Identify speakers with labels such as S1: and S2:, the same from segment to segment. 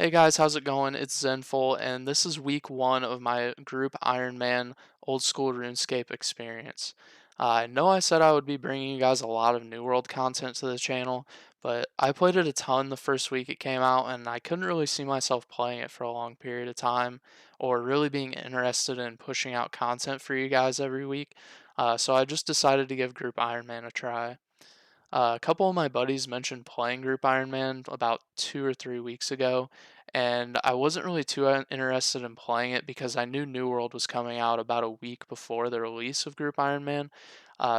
S1: Hey guys, how's it going? It's Zenful, and this is week one of my Group Ironman old school Runescape experience. I know I said I would be bringing you guys a lot of New World content to the channel, but I played it a ton the first week it came out, and I couldn't really see myself playing it for a long period of time, or really being interested in pushing out content for you guys every week. So I just decided to give Group Ironman a try. A couple of my buddies mentioned playing Group Ironman about 2 or 3 weeks ago, and I wasn't really too interested in playing it because I knew New World was coming out about a week before the release of Group Ironman,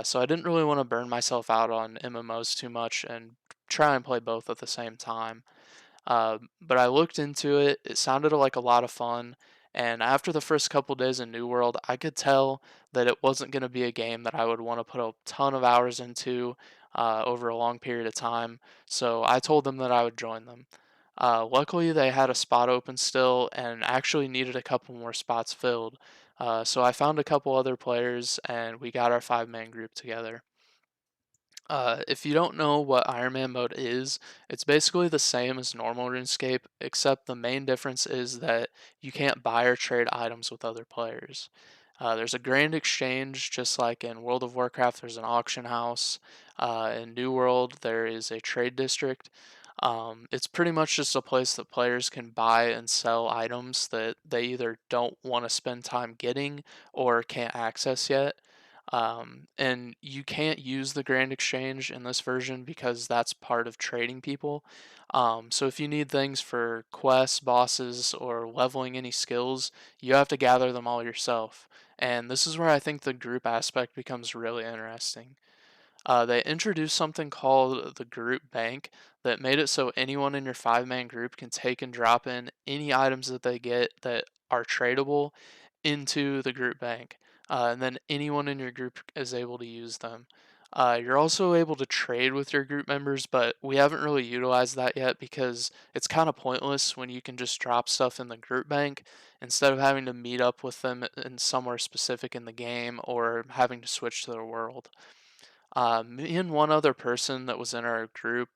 S1: so I didn't really want to burn myself out on MMOs too much and try and play both at the same time. But I looked into it, it sounded like a lot of fun, and after the first couple days in New World, I could tell that it wasn't going to be a game that I would want to put a ton of hours into over a long period of time, so I told them that I would join them. Luckily, they had a spot open still and actually needed a couple more spots filled, so I found a couple other players and we got our 5-man group together. If you don't know what Iron Man mode is, it's basically the same as normal RuneScape, except the main difference is that you can't buy or trade items with other players. There's a grand exchange, just like in World of Warcraft, there's an auction house. In New World, there is a trade district. It's pretty much just a place that players can buy and sell items that they either don't want to spend time getting or can't access yet. And you can't use the Grand Exchange in this version because that's part of trading people. So if you need things for quests, bosses, or leveling any skills, you have to gather them all yourself. And this is where I think the group aspect becomes really interesting. They introduced something called the group bank that made it so anyone in your 5-man group can take and drop in any items that they get that are tradable into the group bank. And then anyone in your group is able to use them. You're also able to trade with your group members, but we haven't really utilized that yet because it's kind of pointless when you can just drop stuff in the group bank instead of having to meet up with them in somewhere specific in the game or having to switch to their world. Me and one other person that was in our group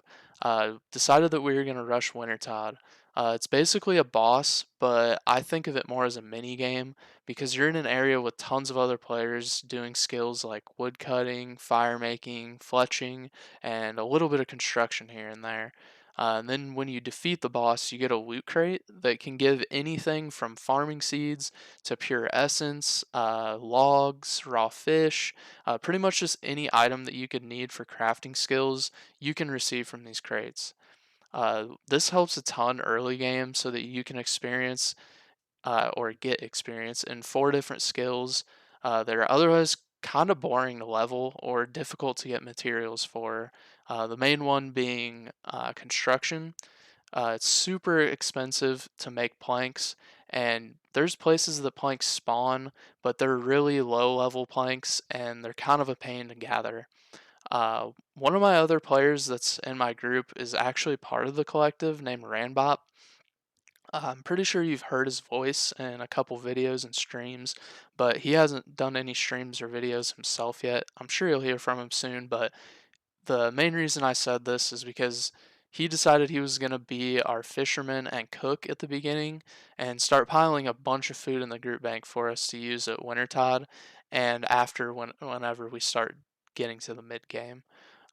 S1: decided that we were going to rush Wintertide. It's basically a boss, but I think of it more as a mini game because you're in an area with tons of other players doing skills like wood cutting, fire making, fletching, and a little bit of construction here and there. And then when you defeat the boss, you get a loot crate that can give anything from farming seeds to pure essence, logs, raw fish, pretty much just any item that you could need for crafting skills, you can receive from these crates. This helps a ton early game so that you can experience or get experience in 4 different skills that are otherwise kind of boring to level or difficult to get materials for. The main one being construction. It's super expensive to make planks, and there's places that planks spawn, but they're really low level planks and they're kind of a pain to gather. One of my other players that's in my group is actually part of the collective named Ranbop. I'm pretty sure you've heard his voice in a couple videos and streams, but he hasn't done any streams or videos himself yet. I'm sure you'll hear from him soon, but the main reason I said this is because he decided he was going to be our fisherman and cook at the beginning and start piling a bunch of food in the group bank for us to use at Wintertide and after whenever we start getting to the mid game.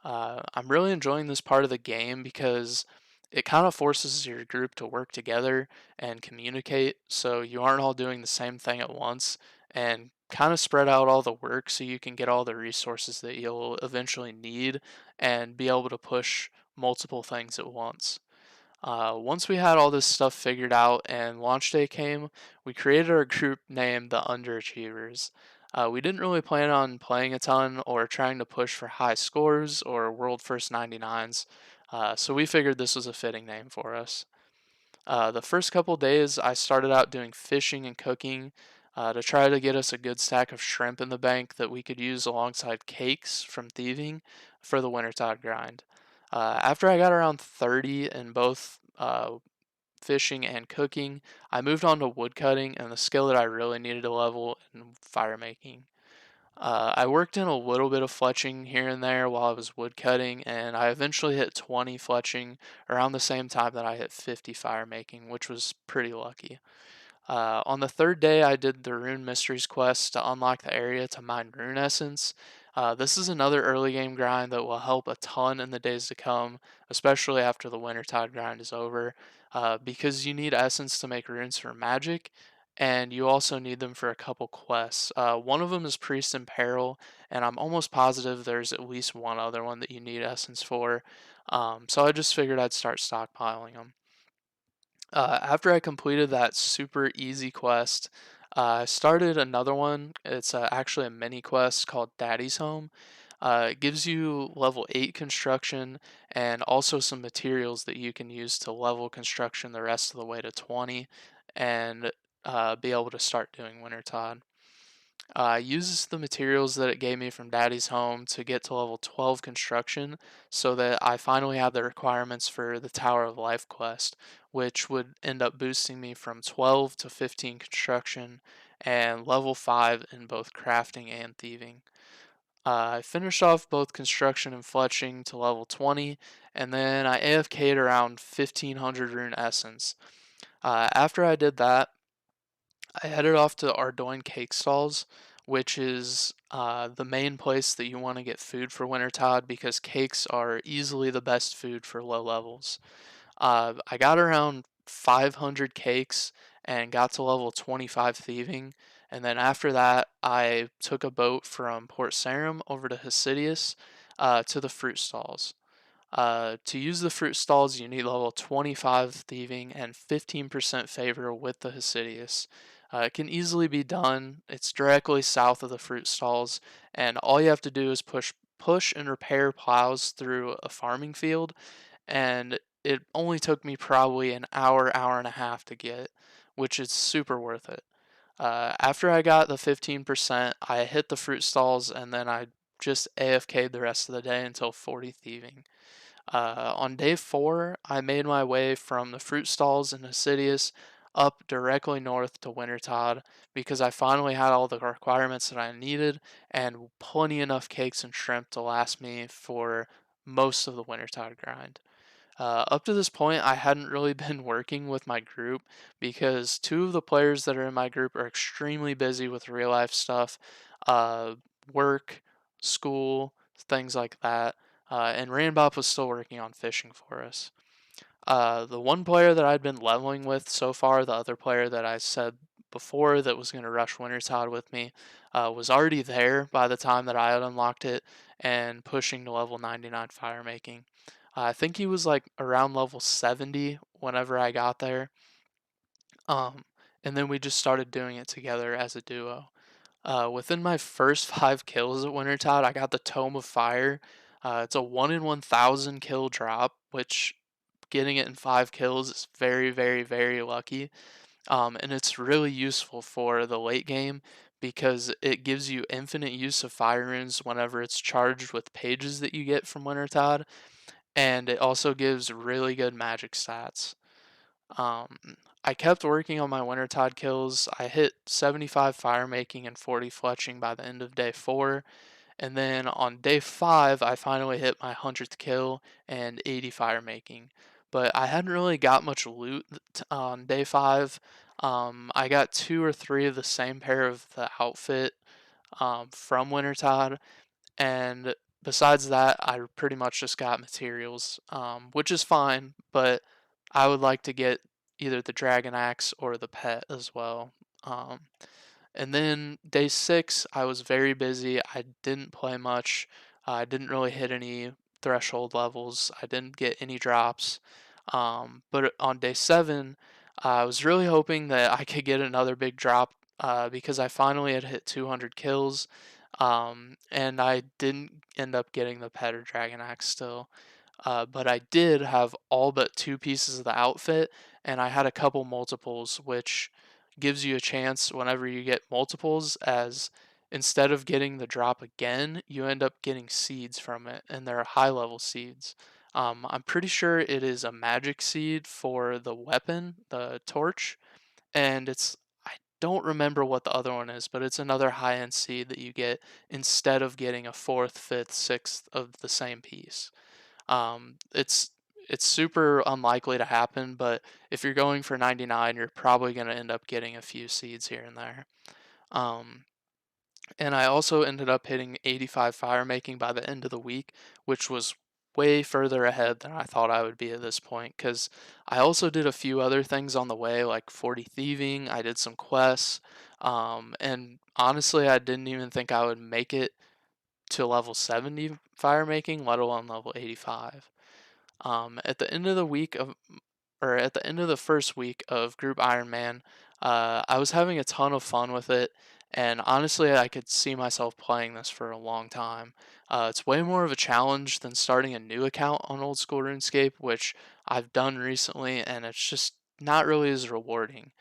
S1: I'm really enjoying this part of the game because it kind of forces your group to work together and communicate so you aren't all doing the same thing at once and kind of spread out all the work so you can get all the resources that you'll eventually need and be able to push multiple things at once. Once we had all this stuff figured out and launch day came, we created our group named the Underachievers. We didn't really plan on playing a ton or trying to push for high scores or world first 99s, so we figured this was a fitting name for us. The first couple days, I started out doing fishing and cooking to try to get us a good stack of shrimp in the bank that we could use alongside cakes from thieving for the wintertide grind. After I got around 30 in both fishing and cooking, I moved on to wood cutting and the skill that I really needed to level in fire making. I worked in a little bit of fletching here and there while I was wood cutting, and I eventually hit 20 fletching around the same time that I hit 50 fire making, which was pretty lucky. On the third day, I did the Rune Mysteries quest to unlock the area to mine Rune Essence. This is another early game grind that will help a ton in the days to come, especially after the Wintertide grind is over, because you need Essence to make runes for magic, and you also need them for a couple quests. One of them is Priest in Peril, and I'm almost positive there's at least one other one that you need Essence for. So I just figured I'd start stockpiling them. After I completed that super easy quest, I started another one. It's actually a mini quest called Daddy's Home. It gives you level 8 construction and also some materials that you can use to level construction the rest of the way to 20 and be able to start doing Wintertide. I used the materials that it gave me from Daddy's Home to get to level 12 construction so that I finally had the requirements for the Tower of Life quest, which would end up boosting me from 12 to 15 construction and level 5 in both crafting and thieving. I finished off both construction and fletching to level 20, and then I AFK'd around 1500 rune essence. After I did that, I headed off to Ardoin Cake Stalls, which is the main place that you want to get food for Wintertide because cakes are easily the best food for low levels. I got around 500 cakes and got to level 25 thieving, and then after that, I took a boat from Port Sarim over to Hesidius to the fruit stalls. To use the fruit stalls, you need level 25 thieving and 15% favor with the Hesidius. It can easily be done. It's directly south of the fruit stalls, and all you have to do is push and repair plows through a farming field, and it only took me probably an hour, hour and a half to get, which is super worth it. After I got the 15%, I hit the fruit stalls, and then I just AFK'd the rest of the day until 40 thieving. On day 4, I made my way from the fruit stalls in Hesidius up directly north to Wintertod because I finally had all the requirements that I needed and plenty enough cakes and shrimp to last me for most of the Wintertide grind. Up to this point, I hadn't really been working with my group because two of the players that are in my group are extremely busy with real life stuff, uh, work, school, things like that. And Rainbop was still working on fishing for us. The one player that I'd been leveling with so far, the other player that I said before that was going to rush Wintertide with me, was already there by the time that I had unlocked it and pushing to level 99 fire making. I think he was like around level 70 whenever I got there. Um, and then we just started doing it together as a duo. Within my first 5 kills at Wintertide, I got the Tome of Fire. It's a 1 in 1,000 kill drop, which getting it in 5 kills is very, very, very lucky. And it's really useful for the late game because it gives you infinite use of fire runes whenever it's charged with pages that you get from Wintertide, and it also gives really good magic stats. Um, I kept working on my Wintertide kills. I hit 75 fire making and 40 fletching by the end of day 4, and then on day 5, I finally hit my 100th kill and 80 fire making. But I hadn't really got much loot on day 5. I got 2 or 3 of the same pair of the outfit from Wintertide, and besides that, I pretty much just got materials, which is fine, but I would like to get either the Dragon Axe or the pet as well. Um, and then day 6, I was very busy. I didn't play much. I didn't really hit any threshold levels. I didn't get any drops. But on day 7, I was really hoping that I could get another big drop because I finally had hit 200 kills. And I didn't end up getting the pet or dragon axe still. But I did have all but 2 pieces of the outfit, and I had a couple multiples, which gives you a chance whenever you get multiples, as instead of getting the drop again, you end up getting seeds from it, and they're high level seeds. I'm pretty sure it is a magic seed for the weapon, the torch, and it's I don't remember what the other one is, but it's another high-end seed that you get instead of getting a fourth, fifth, sixth of the same piece. It's super unlikely to happen, but if you're going for 99, you're probably going to end up getting a few seeds here and there. Um, and I also ended up hitting 85 fire making by the end of the week, which was way further ahead than I thought I would be at this point, because I also did a few other things on the way, like 40 thieving. I did some quests, and honestly, I didn't even think I would make it to level 70 fire making, let alone level 85. At the end of the week of, or at the end of the first week of Group Ironman, I was having a ton of fun with it, and honestly, I could see myself playing this for a long time. It's way more of a challenge than starting a new account on Old School RuneScape, which I've done recently, and it's just not really as rewarding.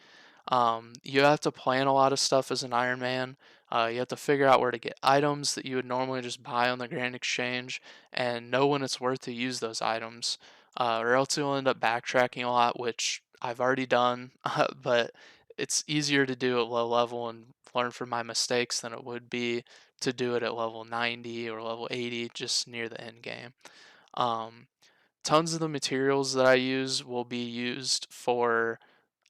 S1: You have to plan a lot of stuff as an Iron Man. You have to figure out where to get items that you would normally just buy on the Grand Exchange and know when it's worth to use those items, or else you'll end up backtracking a lot, which I've already done, but it's easier to do at low level and learn from my mistakes than it would be to do it at level 90 or level 80 just near the end game. Um, Tons of the materials that I use will be used for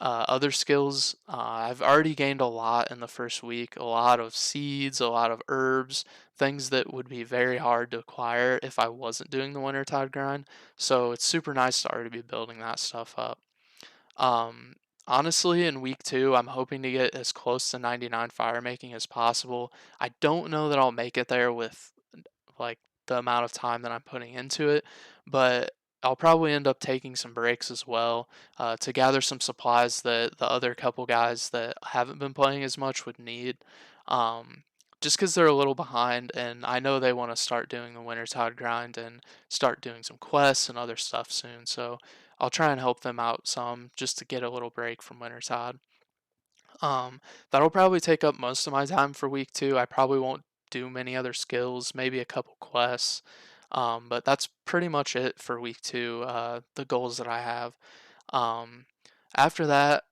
S1: other skills. I've already gained a lot in the first week, a lot of seeds, a lot of herbs, things that would be very hard to acquire if I wasn't doing the Wintertide grind. So it's super nice to already be building that stuff up. Um, Honestly, in week two, I'm hoping to get as close to 99 fire making as possible. I don't know that I'll make it there with like the amount of time that I'm putting into it, but I'll probably end up taking some breaks as well to gather some supplies that the other couple guys that haven't been playing as much would need. Um, just because they're a little behind, and I know they want to start doing the Wintertide grind and start doing some quests and other stuff soon. So I'll try and help them out some just to get a little break from Wintertide. Um, that'll probably take up most of my time for week two. I probably won't do many other skills, maybe a couple quests. But that's pretty much it for week two, the goals that I have. Um, After that,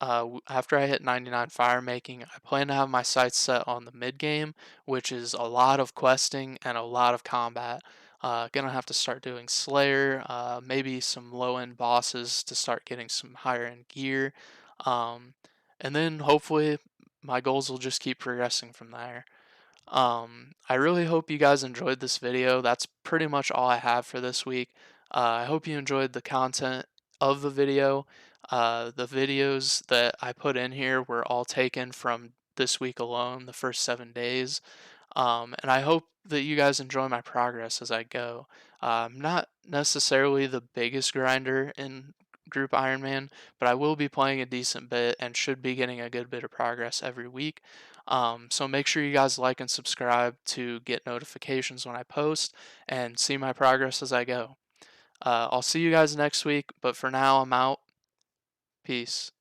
S1: after I hit 99 fire making, I plan to have my sights set on the mid game, which is a lot of questing and a lot of combat. Gonna have to start doing Slayer, maybe some low end bosses to start getting some higher end gear. Um, and then hopefully my goals will just keep progressing from there. I really hope you guys enjoyed this video. That's pretty much all I have for this week. I hope you enjoyed the content of the video. The videos that I put in here were all taken from this week alone, the first 7 days. And I hope that you guys enjoy my progress as I go. I'm not necessarily the biggest grinder in Group Ironman, but I will be playing a decent bit and should be getting a good bit of progress every week. So make sure you guys like and subscribe to get notifications when I post and see my progress as I go. I'll see you guys next week, but for now, I'm out. Peace.